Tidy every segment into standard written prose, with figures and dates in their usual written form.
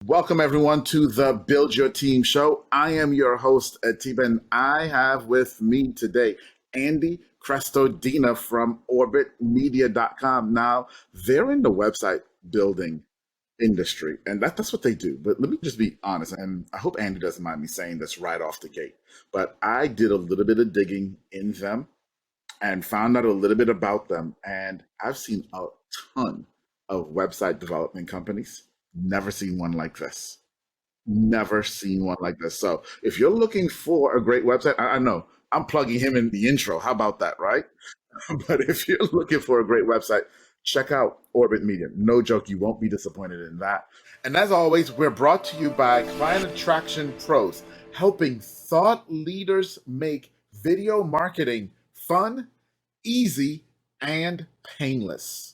Welcome, everyone, to the Build Your Team show. I am your host, Atiba, and I have with me today Andy Crestodina from orbitmedia.com. Now, they're in the website building industry, and that's what they do. But let me just be honest, and I hope Andy doesn't mind me saying this right off the gate, but I did a little bit of digging in them and found out a little bit about them, and I've seen a ton of website development companies. Never seen one like this. Never seen one like this. So if you're looking for a great website, I know I'm plugging him in the intro. How about that, right? But if you're looking for a great website, check out Orbit Media. No joke, you won't be disappointed in that. And as always, we're brought to you by Client Attraction Pros, helping thought leaders make video marketing fun, easy, and painless.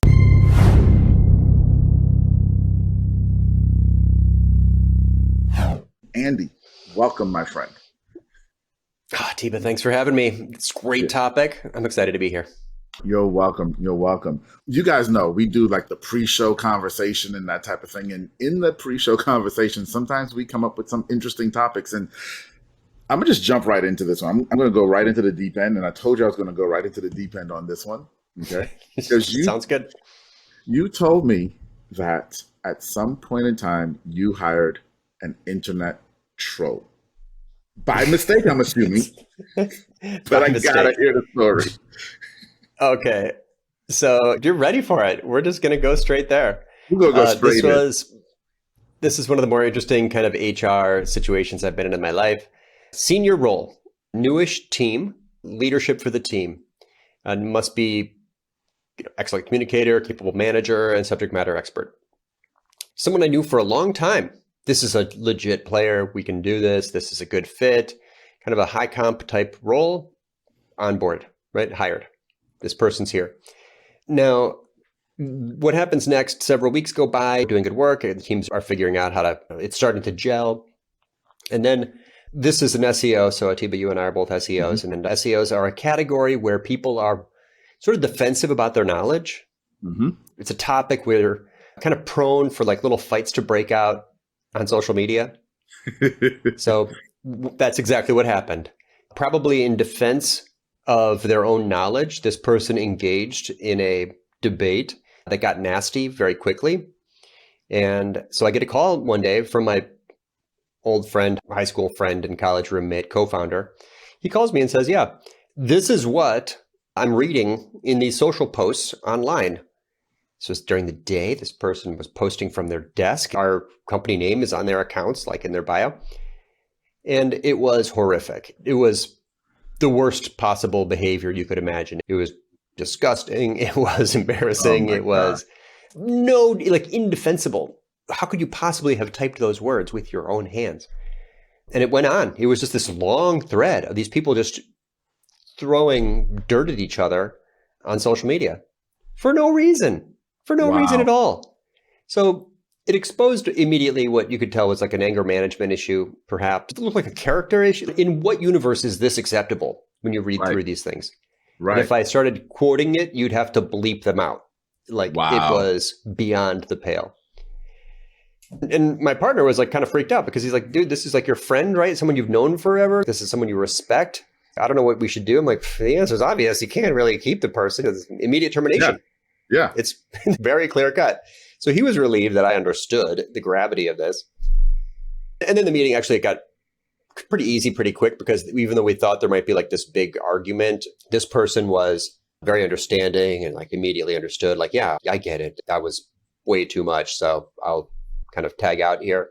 Andy, welcome, my friend. Tiba, thanks for having me. It's a great topic. I'm excited to be here. You're welcome. You're welcome. You guys know we do like the pre-show conversation and that type of thing. And in the pre-show conversation, sometimes we come up with some interesting topics. And I'm going to just jump right into this one. I'm going to go right into the deep end. And I told you I was going to go right into the deep end on this one. Okay. Because Sounds good. You told me that at some point in time, you hired an internet troll. By mistake, I'm assuming. But I gotta hear the story. Okay. So you're ready for it. We're just gonna go straight there. We'll go straight in. This is one of the more interesting kind of HR situations I've been in my life. Senior role, newish team, leadership for the team. And must be excellent communicator, capable manager, and subject matter expert. Someone I knew for a long time. This is a legit player. We can do this. This is a good fit. Kind of a high comp type role. On board, right? Hired. This person's here. Now, what happens next? Several weeks go by, doing good work. The teams are figuring out it's starting to gel. And then this is an SEO. So Atiba, you and I are both SEOs. Mm-hmm. And SEOs are a category where people are sort of defensive about their knowledge. Mm-hmm. It's a topic where they're kind of prone for like little fights to break out on social media. So that's exactly what happened. Probably in defense of their own knowledge, this person engaged in a debate that got nasty very quickly. And so I get a call one day from my old friend, high school friend and college roommate, co-founder. He calls me and says, yeah, this is what I'm reading in these social posts online. So it's during the day, this person was posting from their desk. Our company name is on their accounts, like in their bio. And it was horrific. It was the worst possible behavior you could imagine. It was disgusting. It was embarrassing. It was indefensible. How could you possibly have typed those words with your own hands? And it went on. It was just this long thread of these people just throwing dirt at each other on social media for no reason. For no reason at all. So it exposed immediately what you could tell was like an anger management issue, perhaps. It looked like a character issue. In what universe is this acceptable when you read through these things? Right. And if I started quoting it, you'd have to bleep them out. Like it was beyond the pale. And my partner was like kind of freaked out because he's like, dude, this is like your friend, right? Someone you've known forever. This is someone you respect. I don't know what we should do. I'm like, the answer is obvious. You can't really keep the person. It's immediate termination. Yeah. It's very clear cut. So he was relieved that I understood the gravity of this. And then the meeting actually got pretty easy, pretty quick, because even though we thought there might be like this big argument, this person was very understanding and like immediately understood, like, yeah, I get it. That was way too much. So I'll kind of tag out here.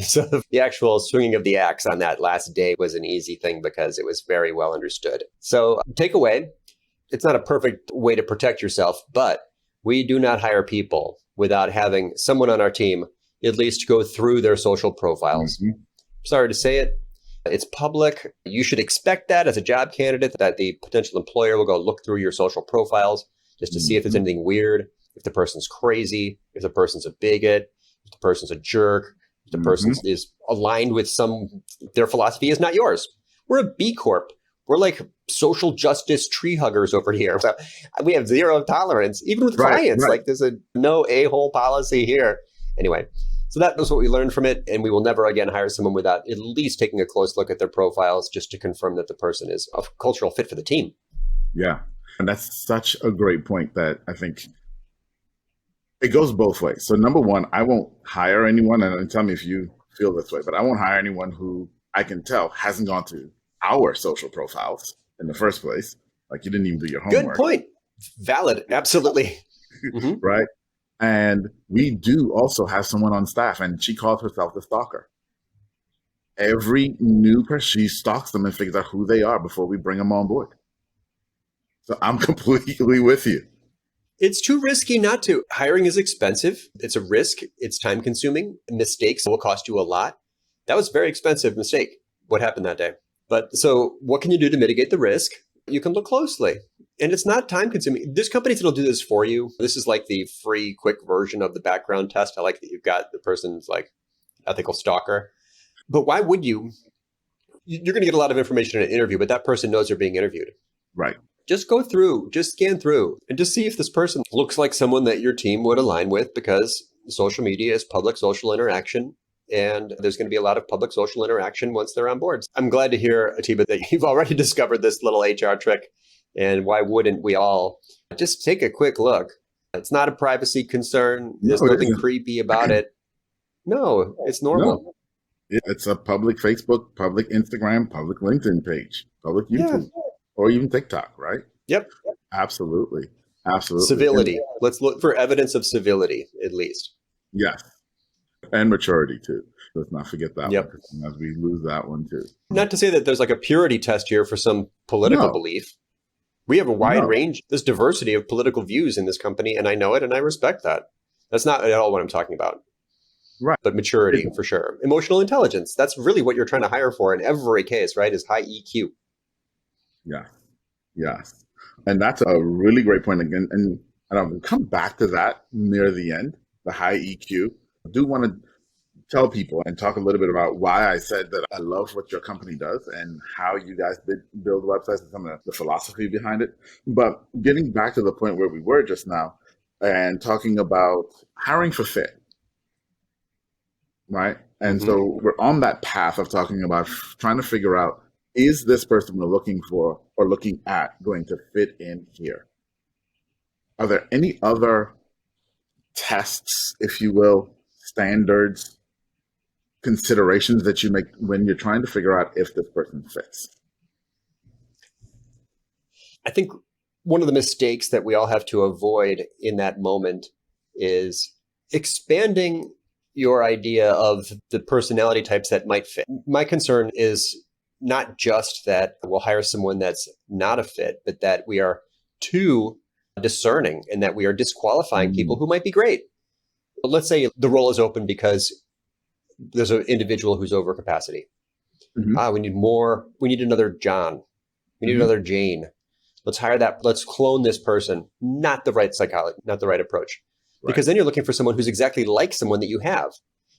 So the actual swinging of the axe on that last day was an easy thing because it was very well understood. So takeaway. It's not a perfect way to protect yourself, but we do not hire people without having someone on our team at least go through their social profiles. Mm-hmm. Sorry to say it. It's public. You should expect that as a job candidate, that the potential employer will go look through your social profiles just to see if there's anything weird, if the person's crazy, if the person's a bigot, if the person's a jerk, if the person is aligned with their philosophy is not yours. We're a B Corp. We're like social justice tree huggers over here. So we have zero tolerance, even with clients. Right. Like there's a no a-hole policy here. Anyway, So that was what we learned from it. And we will never again hire someone without at least taking a close look at their profiles just to confirm that the person is a cultural fit for the team. Yeah. And that's such a great point that I think it goes both ways. So number one, I won't hire anyone, and tell me if you feel this way, but I won't hire anyone who I can tell hasn't gone to our social profiles in the first place. Like you didn't even do your homework. Good point. Valid. Absolutely. Mm-hmm. Right. And we do also have someone on staff, and she calls herself the stalker. Every new person, she stalks them and figures out who they are before we bring them on board. So I'm completely with you. It's too risky not to. Hiring is expensive. It's a risk. It's time consuming. Mistakes will cost you a lot. That was a very expensive mistake. What happened that day? But so what can you do to mitigate the risk? You can look closely. And it's not time consuming. There's companies that'll do this for you. This is like the free, quick version of the background test. I like that you've got the person's like ethical stalker. But why would you? You're going to get a lot of information in an interview, but that person knows they're being interviewed. Right. Just go through, just scan through, and just see if this person looks like someone that your team would align with, because social media is public social interaction. And there's going to be a lot of public social interaction once they're on board. I'm glad to hear, Atiba, that you've already discovered this little HR trick. And why wouldn't we all just take a quick look? It's not a privacy concern. There's nothing creepy about it. No, it's normal. No. It's a public Facebook, public Instagram, public LinkedIn page, public YouTube, or even TikTok, right? Yep. Absolutely. Absolutely. Civility. Let's look for evidence of civility, at least. Yes. And maturity, too. Let's not forget that Yep. one. As we lose that one, too. Not to say that there's like a purity test here for some political belief. We have a wide range. There's diversity of political views in this company, and I know it, and I respect that. That's not at all what I'm talking about. Right. But maturity, for sure. Emotional intelligence. That's really what you're trying to hire for in every case, right? Is high EQ. Yeah. Yes. And that's a really great point again. And I'll come back to that near the end, the high EQ. I do want to tell people and talk a little bit about why I said that I love what your company does and how you guys build websites and some of the philosophy behind it. But getting back to the point where we were just now and talking about hiring for fit, right? And so we're on that path of talking about trying to figure out, is this person we're looking for or looking at going to fit in here? Are there any other tests, if you will, standards, considerations that you make when you're trying to figure out if this person fits? I think one of the mistakes that we all have to avoid in that moment is expanding your idea of the personality types that might fit. My concern is not just that we'll hire someone that's not a fit, but that we are too discerning and that we are disqualifying people who might be great. But let's say the role is open because there's an individual who's over capacity. We need more. We need another John. We need another Jane. Let's hire that. Let's clone this person. Not the right psychology, not the right approach. Right. Because then you're looking for someone who's exactly like someone that you have.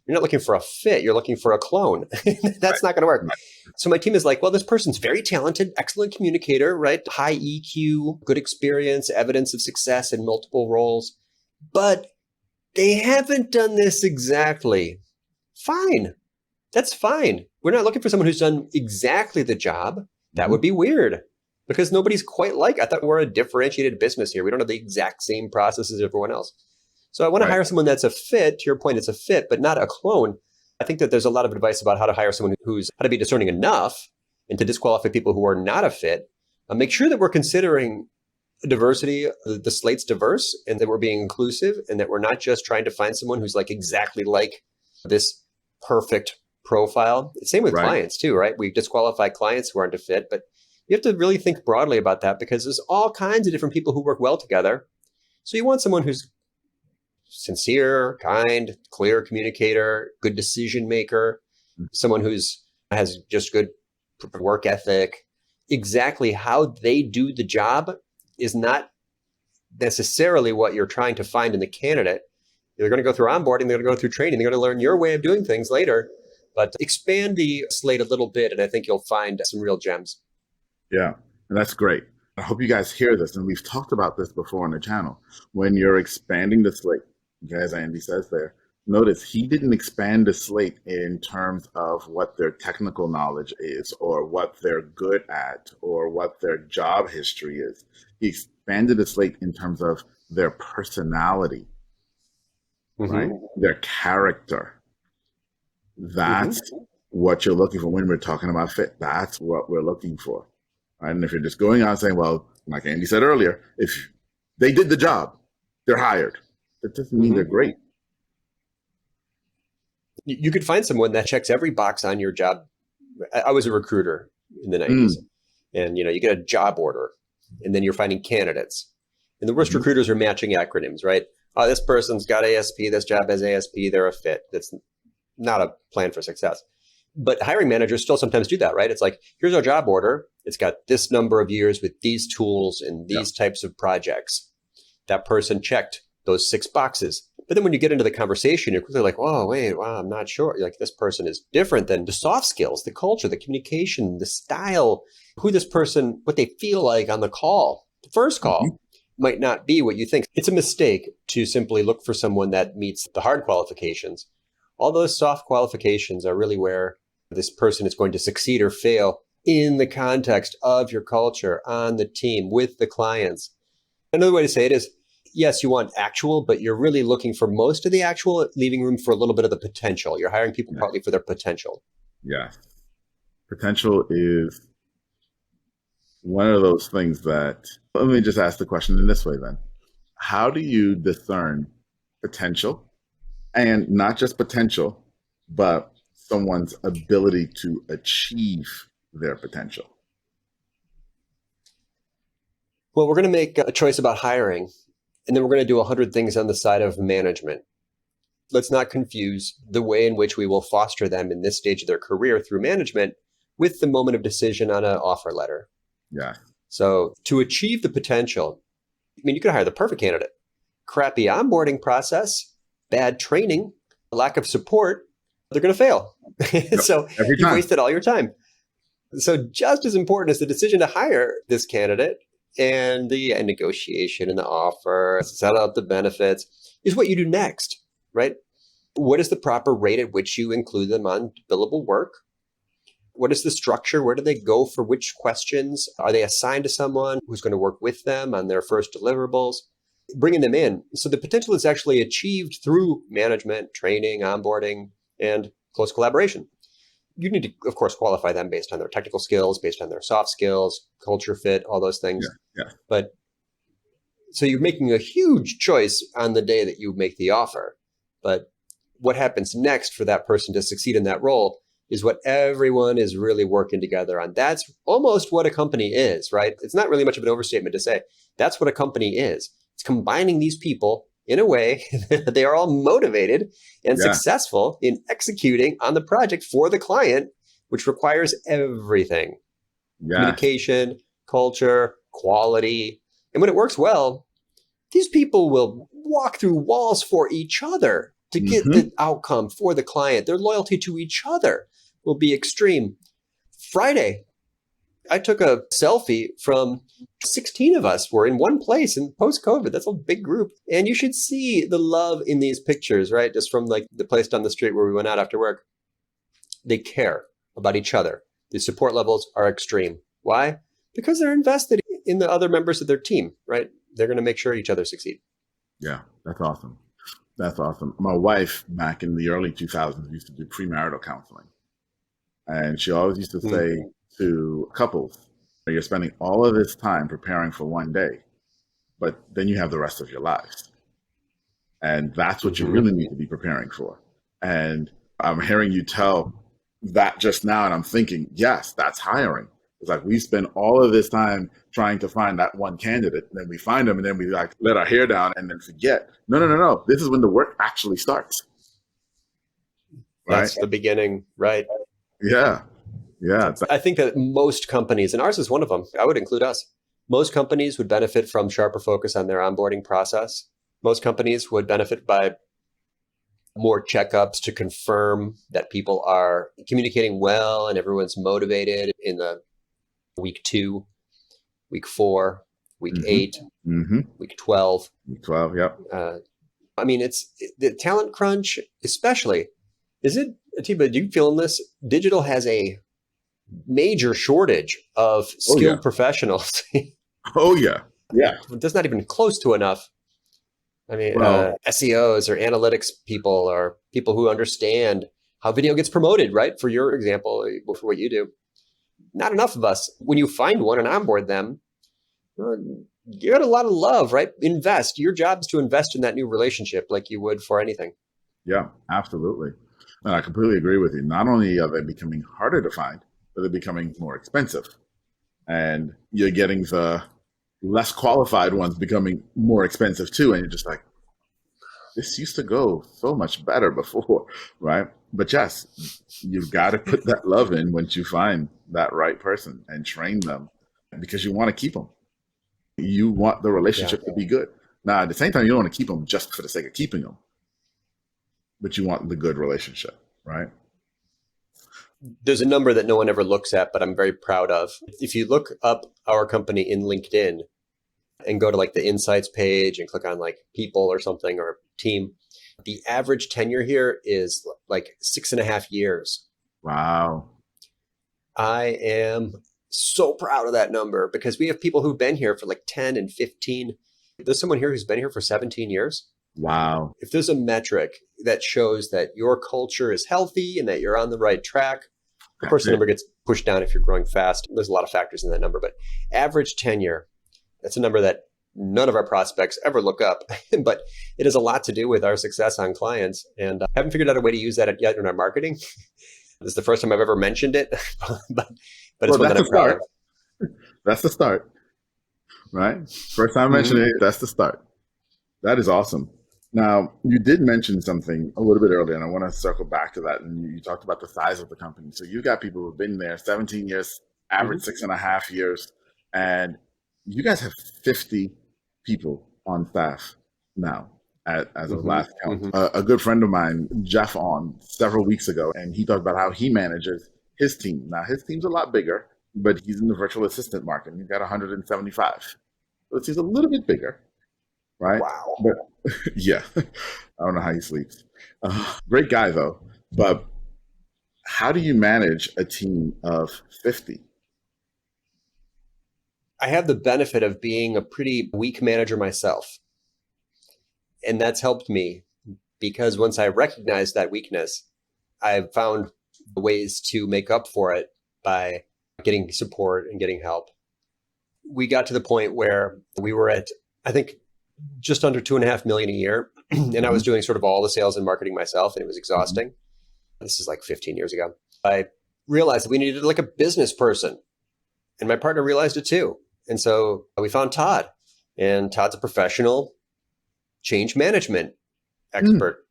You're not looking for a fit. You're looking for a clone. That's not going to work. Right. So my team is like, well, this person's very talented, excellent communicator, right? High EQ, good experience, evidence of success in multiple roles. But they haven't done this exactly. Fine. That's fine. We're not looking for someone who's done exactly the job. That would be weird because nobody's quite like, I thought we're a differentiated business here. We don't have the exact same process as everyone else. So I want to hire someone that's a fit. To your point, it's a fit, but not a clone. I think that there's a lot of advice about how to hire someone who's how to be discerning enough and to disqualify people who are not a fit. Make sure that we're considering diversity, the slate's diverse, and that we're being inclusive, and that we're not just trying to find someone who's like exactly like this perfect profile. Same with clients too, right? We disqualify clients who aren't a fit, but you have to really think broadly about that because there's all kinds of different people who work well together. So you want someone who's sincere, kind, clear communicator, good decision maker, someone who's has just good work ethic. Exactly how they do the job is not necessarily what you're trying to find in the candidate. They're going to go through onboarding, they're going to go through training, they're going to learn your way of doing things later, but expand the slate a little bit, and I think you'll find some real gems. Yeah, and that's great. I hope you guys hear this, and we've talked about this before on the channel. When you're expanding the slate, as Andy says there, Notice he didn't expand the slate in terms of what their technical knowledge is or what they're good at or what their job history is. He expanded the slate in terms of their personality, right? Mm-hmm. Their character. That's Mm-hmm. what you're looking for when we're talking about fit. That's what we're looking for. Right? And if you're just going out saying, well, like Andy said earlier, if they did the job, they're hired. That doesn't mean they're Mm-hmm. great. You could find someone that checks every box on your job. I was a recruiter in the 90s, Mm, and you get a job order, and then you're finding candidates. And the worst mhm. recruiters are matching acronyms, right? Oh, this person's got ASP, this job has ASP, they're a fit. That's not a plan for success. But hiring managers still sometimes do that, right? It's like, here's our job order. It's got this number of years with these tools and Yeah. these types of projects. That person checked those 6 boxes. But then when you get into the conversation, you're quickly like, oh, wait, wow, I'm not sure. You're like, this person is different than the soft skills, the culture, the communication, the style, who this person, what they feel like on the call. The first Mhm. call might not be what you think. It's a mistake to simply look for someone that meets the hard qualifications. All those soft qualifications are really where this person is going to succeed or fail in the context of your culture, on the team, with the clients. Another way to say it is, yes, you want actual, but you're really looking for most of the actual, leaving room for a little bit of the potential. You're hiring people Yeah. partly for their potential. Yeah. Potential is one of those things that, let me just ask the question in this way then. How do you discern potential, and not just potential, but someone's ability to achieve their potential? Well, we're going to make a choice about hiring, and then we're going to do 100 things on the side of management. Let's not confuse the way in which we will foster them in this stage of their career through management with the moment of decision on an offer letter. Yeah. So to achieve the potential, I mean, you could hire the perfect candidate. Crappy onboarding process, bad training, lack of support, they're going to fail. Yep. So Every you've time. wasted all your time. So just as important as the decision to hire this candidate and the negotiation and the offer, set out the benefits, is what you do next, right? What is the proper rate at which you include them on billable work? What is the structure? Where do they go for which questions? Are they assigned to someone who's going to work with them on their first deliverables? Bringing them in. So the potential is actually achieved through management, training, onboarding, and close collaboration. You need to, of course, qualify them based on their technical skills, based on their soft skills, culture fit, all those things. Yeah. But so you're making a huge choice on the day that you make the offer. But what happens next for that person to succeed in that role is what everyone is really working together on. That's almost what a company is, right? It's not really much of an overstatement to say that's what a company is. It's combining these people in a way that they are all motivated and Yeah. successful in executing on the project for the client, which requires everything: Yeah. communication, culture, quality. And when it works well, these people will walk through walls for each other to get Mhm. the outcome for the client. Their loyalty to each other will be extreme. Friday, I took a selfie from 16 of us were in one place in post-COVID. That's a big group. And you should see the love in these pictures, right? Just from like the place down the street where we went out after work. They care about each other. The support levels are extreme. Why? Because they're invested in the other members of their team, right? They're going to make sure each other succeed. Yeah. That's awesome. That's awesome. My wife, back in the early 2000s, used to do premarital counseling. And she always used to say to couples, you're spending all of this time preparing for one day, but then you have the rest of your lives. And that's what you really need to be preparing for. And I'm hearing you tell that just now, and I'm thinking, yes, that's hiring. It's like we spend all of this time trying to find that one candidate, and then we find them, and then we like let our hair down and then forget. No. This is when the work actually starts. Right? That's the beginning, right? Yeah. Yeah. I think that most companies, and ours is one of them, I would include us, most companies would benefit from sharper focus on their onboarding process. Most companies would benefit by more checkups to confirm that people are communicating well and everyone's motivated in the week 2, week 4, week Mhm. 8, Mm-hmm. week 12. Week 12. Yep. I mean, the talent crunch, especially. Is it, Atiba, do you feel in this? Digital has a major shortage of Oh yeah. skilled professionals. Oh yeah. Yeah. That's not even close to enough. I mean, Well, SEOs or analytics people or people who understand how video gets promoted, right? For your example, for what you do. Not enough of us. When you find one and onboard them, you got a lot of love, right? Invest. Your job is to invest in that new relationship like you would for anything. yeah, absolutely. And I completely agree with you. Not only are they becoming harder to find, but they're becoming more expensive. And you're getting the less qualified ones becoming more expensive too. And you're just like, this used to go so much better before, right? But yes, you've got to put that love in once you find that right person and train them because you want to keep them. You want the relationship to be good. Now, at the same time, you don't want to keep them just for the sake of keeping them, but you want the good relationship, right? There's a number that no one ever looks at, but I'm very proud of. If you look up our company in LinkedIn and go to like the insights page and click on like people or something or team, the average tenure here is like 6.5 years. Wow. I am so proud of that number because we have people who've been here for like 10 and 15. There's someone here who's been here for 17 years. Wow. If there's a metric that shows that your culture is healthy and that you're on the right track, of course, the number gets pushed down if you're growing fast. There's a lot of factors in that number, but average tenure, that's a number that none of our prospects ever look up, but it has a lot to do with our success on clients. And I haven't figured out a way to use that yet in our marketing. This is the first time I've ever mentioned it, but it's one that I'm proud of. That's the start, right? First time I mentioned it, that's the start. That is awesome. Now, you did mention something a little bit earlier, and I want to circle back to that. And you talked about the size of the company. So you got people who've been there 17 years, average 6.5 years, and you guys have 50 people on staff now as of last count. A good friend of mine, Jeff, on several weeks ago, and he talked about how he manages his team. Now, his team's a lot bigger, but he's in the virtual assistant market. He's got 175. So it seems a little bit bigger, right? Wow. But yeah, I don't know how he sleeps. Great guy, though. But how do you manage a team of 50? I have the benefit of being a pretty weak manager myself. And that's helped me because once I recognized that weakness, I've found ways to make up for it by getting support and getting help. We got to the point where we were at, I think, just under 2.5 million a year. And I was doing sort of all the sales and marketing myself, and it was exhausting. This is like 15 years ago. I realized that we needed like a business person. And my partner realized it too. And so we found Todd. And Todd's a professional change management expert.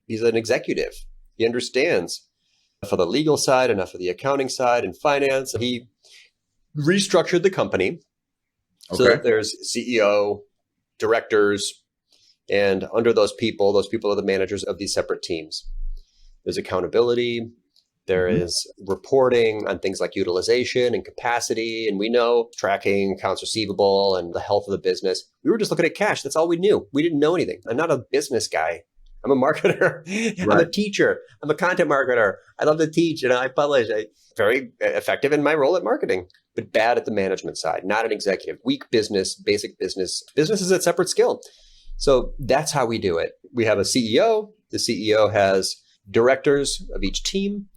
He's an executive. He understands enough of the legal side, enough of the accounting side and finance. He restructured the company so that there's CEO, directors, and under those people are the managers of these separate teams. There's accountability. There is reporting on things like utilization and capacity. And we know tracking accounts receivable and the health of the business. We were just looking at cash. That's all we knew. We didn't know anything. I'm not a business guy. I'm a marketer. I'm a teacher. I'm a content marketer. I love to teach and I publish. I'm very effective in my role at marketing, but bad at the management side, not an executive. Weak business, basic business. Business is a separate skill. So that's how we do it. We have a CEO. The CEO has directors of each team.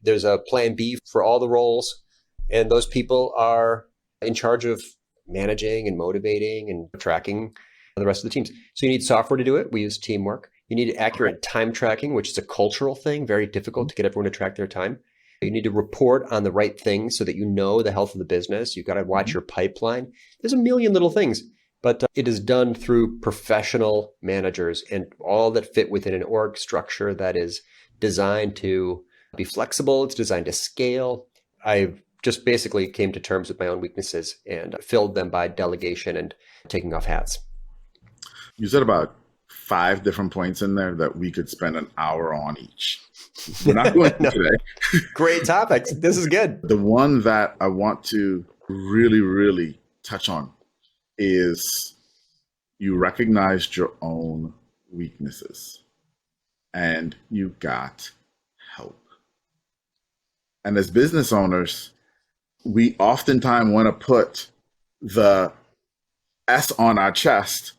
There's a plan B for all the roles. And those people are in charge of managing and motivating and tracking the rest of the teams. So you need software to do it. We use Teamwork. You need accurate time tracking, which is a cultural thing, very difficult to get everyone to track their time. You need to report on the right things so that you know the health of the business. You've got to watch your pipeline. There's a million little things, but it is done through professional managers and all that fit within an org structure that is designed to be flexible. It's designed to scale. I just basically came to terms with my own weaknesses and filled them by delegation and taking off hats. You said about 5 different points in there that we could spend an hour on each. We're not going to today. Great topics. This is good. The one that I want to really, really touch on is you recognized your own weaknesses and you got help. And as business owners, we oftentimes want to put the S on our chest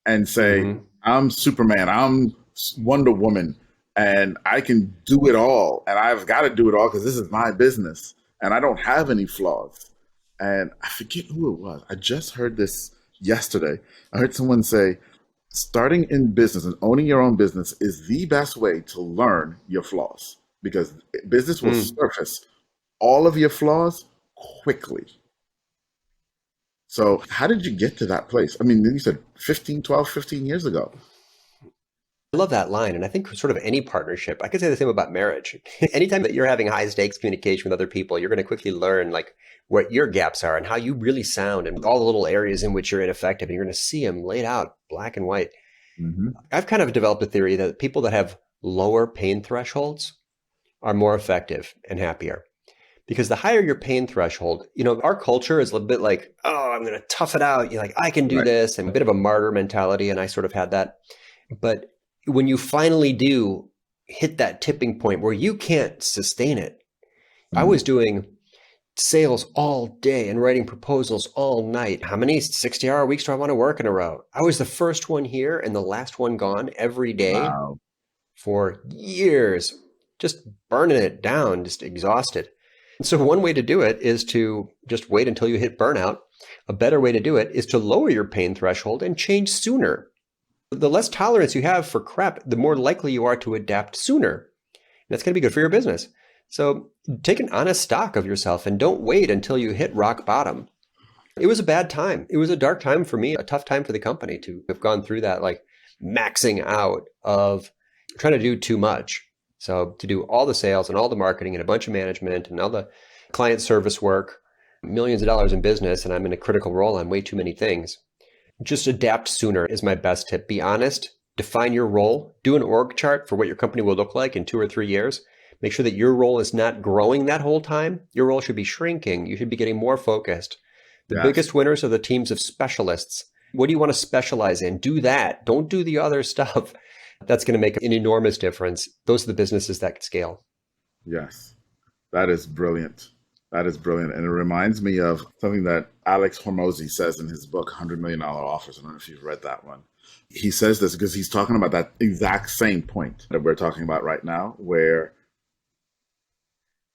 and say, Mm-hmm. I'm Superman, I'm Wonder Woman, and I can do it all. And I've got to do it all because this is my business and I don't have any flaws. And I forget who it was. I just heard this yesterday. I heard someone say, starting in business and owning your own business is the best way to learn your flaws because business will Mm. surface all of your flaws quickly. So how did you get to that place? I mean, you said 15 years ago. I love that line. And I think sort of any partnership, I could say the same about marriage. Anytime that you're having high stakes communication with other people, you're going to quickly learn like what your gaps are and how you really sound and all the little areas in which you're ineffective. And you're going to see them laid out black and white. Mm-hmm. I've kind of developed a theory that people that have lower pain thresholds are more effective and happier. Because the higher your pain threshold, our culture is a little bit like, oh, I'm going to tough it out. You're like, I can do Right. this, and a bit of a martyr mentality. And I sort of had that. But when you finally do hit that tipping point where you can't sustain it, I was doing sales all day and writing proposals all night. How many 60-hour weeks do I want to work in a row? I was the first one here and the last one gone every day Wow. for years, just burning it down, just exhausted. So one way to do it is to just wait until you hit burnout. A better way to do it is to lower your pain threshold and change sooner. The less tolerance you have for crap, the more likely you are to adapt sooner. And that's going to be good for your business. So take an honest stock of yourself and don't wait until you hit rock bottom. It was a bad time. It was a dark time for me, a tough time for the company to have gone through that, like maxing out of trying to do too much. So to do all the sales and all the marketing and a bunch of management and all the client service work, millions of dollars in business, and I'm in a critical role on way too many things. Just adapt sooner is my best tip. Be honest, define your role, do an org chart for what your company will look like in 2 or 3 years. Make sure that your role is not growing that whole time. Your role should be shrinking. You should be getting more focused. The Yes. biggest winners are the teams of specialists. What do you want to specialize in? Do that. Don't do the other stuff. That's going to make an enormous difference. Those are the businesses that can scale. Yes. That is brilliant. That is brilliant. And it reminds me of something that Alex Hormozy says in his book, $100 Million Offers. I don't know if you've read that one. He says this because he's talking about that exact same point that we're talking about right now, where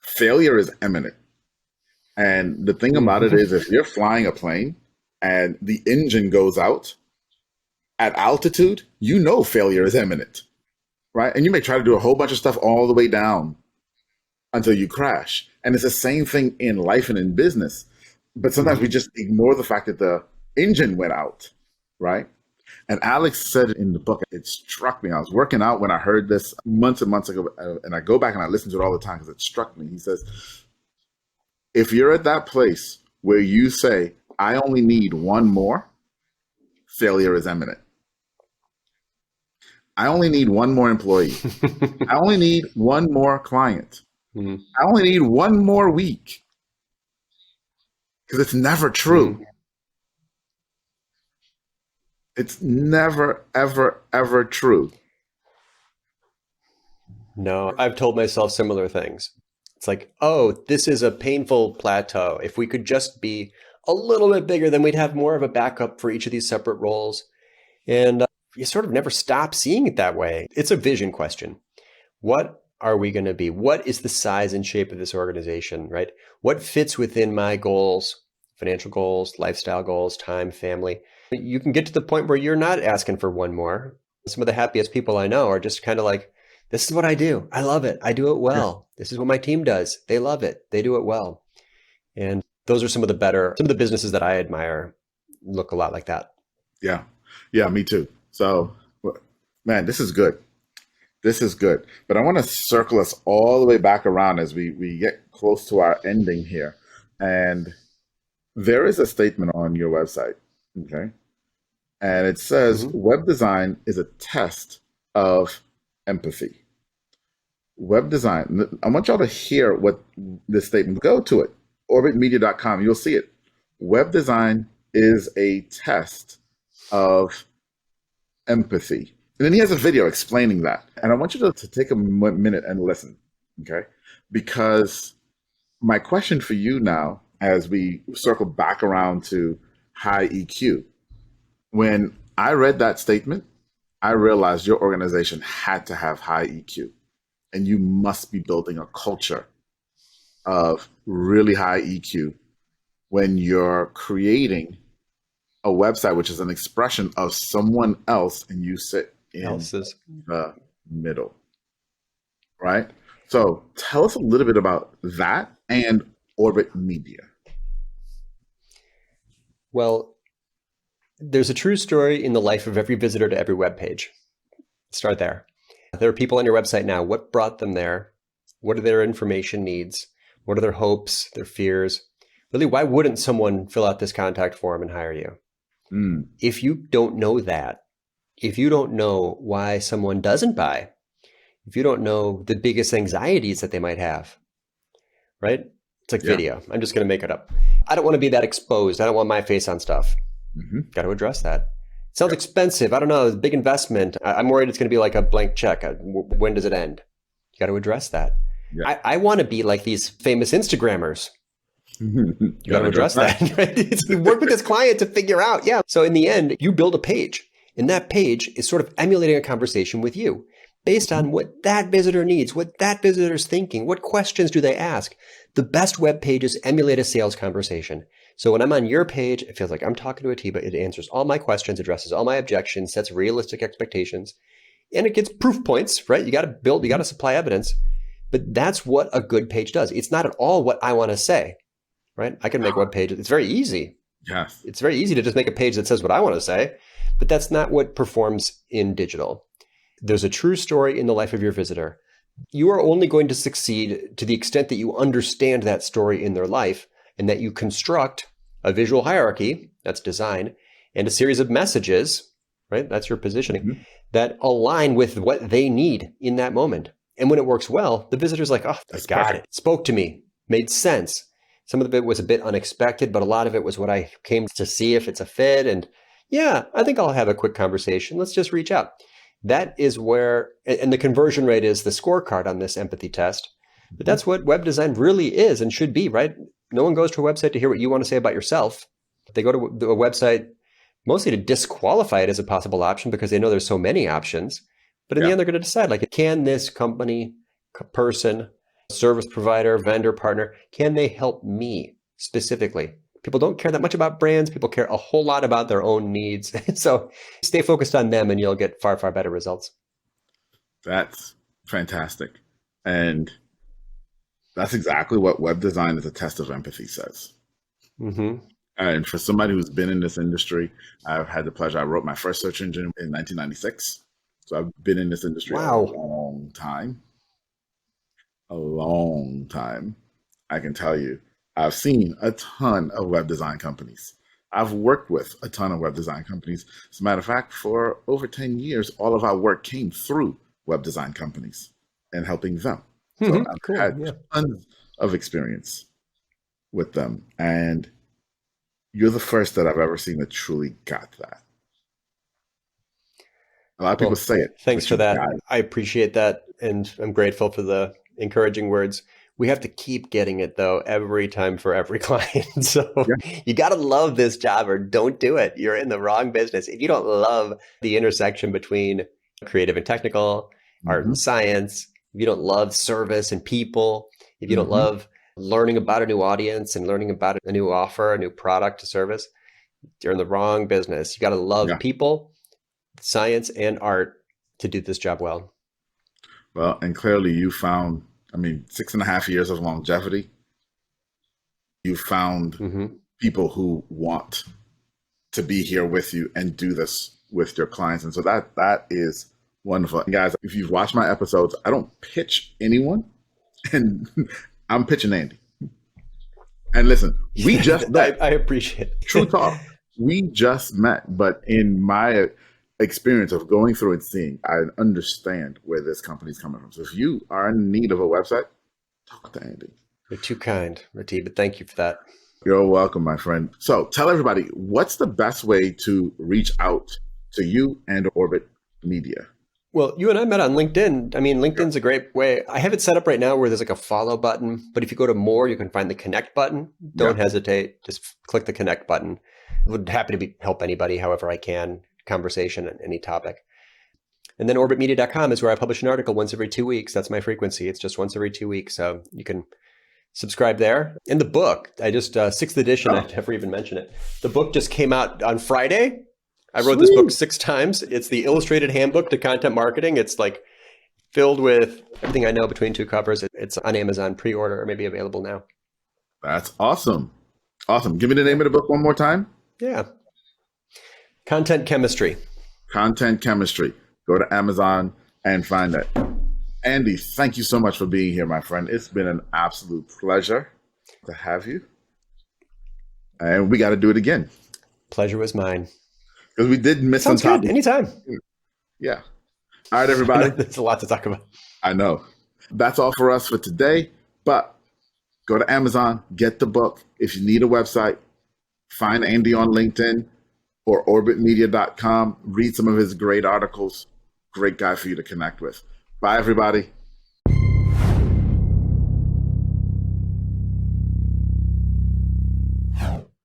failure is imminent. And the thing about it is, if you're flying a plane and the engine goes out at altitude, you know failure is imminent, right? And you may try to do a whole bunch of stuff all the way down until you crash. And it's the same thing in life and in business. But sometimes we just ignore the fact that the engine went out, right? And Alex said in the book, it struck me. I was working out when I heard this months and months ago, and I go back and I listen to it all the time because it struck me. He says, if you're at that place where you say, I only need one more, failure is imminent. I only need one more employee. I only need one more client. I only need one more week. Because it's never true. It's never, ever, ever true. No, I've told myself similar things. It's like, oh, this is a painful plateau. If we could just be a little bit bigger, then we'd have more of a backup for each of these separate roles. And you sort of never stop seeing it that way. It's a vision question. What are we going to be? What is the size and shape of this organization, right? What fits within my goals, financial goals, lifestyle goals, time, family? You can get to the point where you're not asking for one more. Some of the happiest people I know are just kind of like, this is what I do. I love it. I do it well. This is what my team does. They love it. They do it well. And those are some of the businesses that I admire look a lot like that. Yeah. Yeah, me too. So, man, this is good. This is good. But I want to circle us all the way back around as we get close to our ending here. And there is a statement on your website, okay? And it says, web design is a test of empathy. Web design. I want y'all to hear what this statement. Go to it, orbitmedia.com. You'll see it. Web design is a test of empathy. And then he has a video explaining that. And I want you to take a minute and listen, okay? Because my question for you now, as we circle back around to high EQ, when I read that statement, I realized your organization had to have high EQ, and you must be building a culture of really high EQ when you're creating a website, which is an expression of someone else, and you sit in the middle, right? So tell us a little bit about that and Orbit Media. Well, there's a true story in the life of every visitor to every web page. Start there. There are people on your website now. What brought them there? What are their information needs? What are their hopes, their fears? Really, why wouldn't someone fill out this contact form and hire you? If you don't know that, if you don't know why someone doesn't buy, if you don't know the biggest anxieties that they might have, right? It's like video. I'm just going to make it up. I don't want to be that exposed. I don't want my face on stuff. Got to address that. It sounds expensive. I don't know. It's a big investment. I'm worried it's going to be like a blank check. When does it end? You got to address that. Yeah. I want to be like these famous Instagrammers. You got to address that. Right? You work with this client to figure out. Yeah. So in the end, you build a page, and that page is sort of emulating a conversation with you based on what that visitor needs, what that visitor is thinking, what questions do they ask. The best web pages emulate a sales conversation. So when I'm on your page, it feels like I'm talking to Atiba. It answers all my questions, addresses all my objections, sets realistic expectations, and it gets proof points, right? You got to build, you got to supply evidence. But that's what a good page does. It's not at all what I want to say, right? I can make web pages. It's very easy. Yes. It's very easy to just make a page that says what I want to say, but that's not what performs in digital. There's a true story in the life of your visitor. You are only going to succeed to the extent that you understand that story in their life and that you construct a visual hierarchy, that's design, and a series of messages, right? That's your positioning, that align with what they need in that moment. And when it works well, the visitor's like, oh, I got it. Spoke to me, made sense. Some of it was a bit unexpected, but a lot of it was what I came to see if it's a fit. And yeah, I think I'll have a quick conversation. Let's just reach out. That is where, and the conversion rate is the scorecard on this empathy test. But that's what web design really is and should be, right? No one goes to a website to hear what you want to say about yourself. They go to a website mostly to disqualify it as a possible option because they know there's so many options. But in the end, they're going to decide, like, can this company, person, service provider, vendor, partner, can they help me specifically? People don't care that much about brands. People care a whole lot about their own needs. So stay focused on them and you'll get far, far better results. That's fantastic. And that's exactly what web design as a test of empathy says. And for somebody who's been in this industry, I've had the pleasure. I wrote my first search engine in 1996. So I've been in this industry a long time. A long time. I can tell you, I've seen a ton of web design companies. I've worked with a ton of web design companies. As a matter of fact, for over 10 years, all of our work came through web design companies and helping them. So I've had tons of experience with them. And you're the first that I've ever seen that truly got that. A lot of people say it. Thanks for that. I appreciate that. And I'm grateful for the encouraging words. We have to keep getting it, though, every time for every client. So you got to love this job or don't do it. You're in the wrong business. If you don't love the intersection between creative and technical, art and science, if you don't love service and people, if you don't love learning about a new audience and learning about a new offer, a new product, a service, you're in the wrong business. You got to love people, science, and art to do this job well. Well, and clearly you found, 6.5 years of longevity. You found people who want to be here with you and do this with your clients. And so that is wonderful. And guys, if you've watched my episodes, I don't pitch anyone, and I'm pitching Andy. And listen, we just met. I appreciate it. True talk. We just met, but in my experience of going through and seeing, I understand where this company's coming from. So if you are in need of a website, talk to Andy. You're too kind, Rati, but thank you for that. You're welcome, my friend. So tell everybody, what's the best way to reach out to you and Orbit Media. Well, you and I met on LinkedIn. I mean, LinkedIn's a great way. I have it set up right now where there's like a follow button, but if you go to more, you can find the connect button. Don't hesitate. Just click the connect button. Would happy to help anybody however I can, conversation on any topic. And then orbitmedia.com is where I publish an article once every 2 weeks. That's my frequency. It's just once every 2 weeks. So you can subscribe there. And the book, I just, sixth edition, I never even mentioned it. The book just came out on Friday. I wrote this book 6 times. It's the illustrated handbook to content marketing. It's like filled with everything I know between 2 covers. It's on Amazon, pre-order, or maybe available now. That's awesome. Awesome. Give me the name of the book one more time. Yeah. Content Chemistry. Content Chemistry. Go to Amazon and find that. Andy, thank you so much for being here, my friend. It's been an absolute pleasure to have you. And we got to do it again. Pleasure was mine. Because we did miss Sounds some time. Good. Anytime. Yeah. All right, everybody. There's a lot to talk about. I know. That's all for us for today. But go to Amazon, get the book. If you need a website, find Andy on LinkedIn or orbitmedia.com. Read some of his great articles. Great guy for you to connect with. Bye, everybody.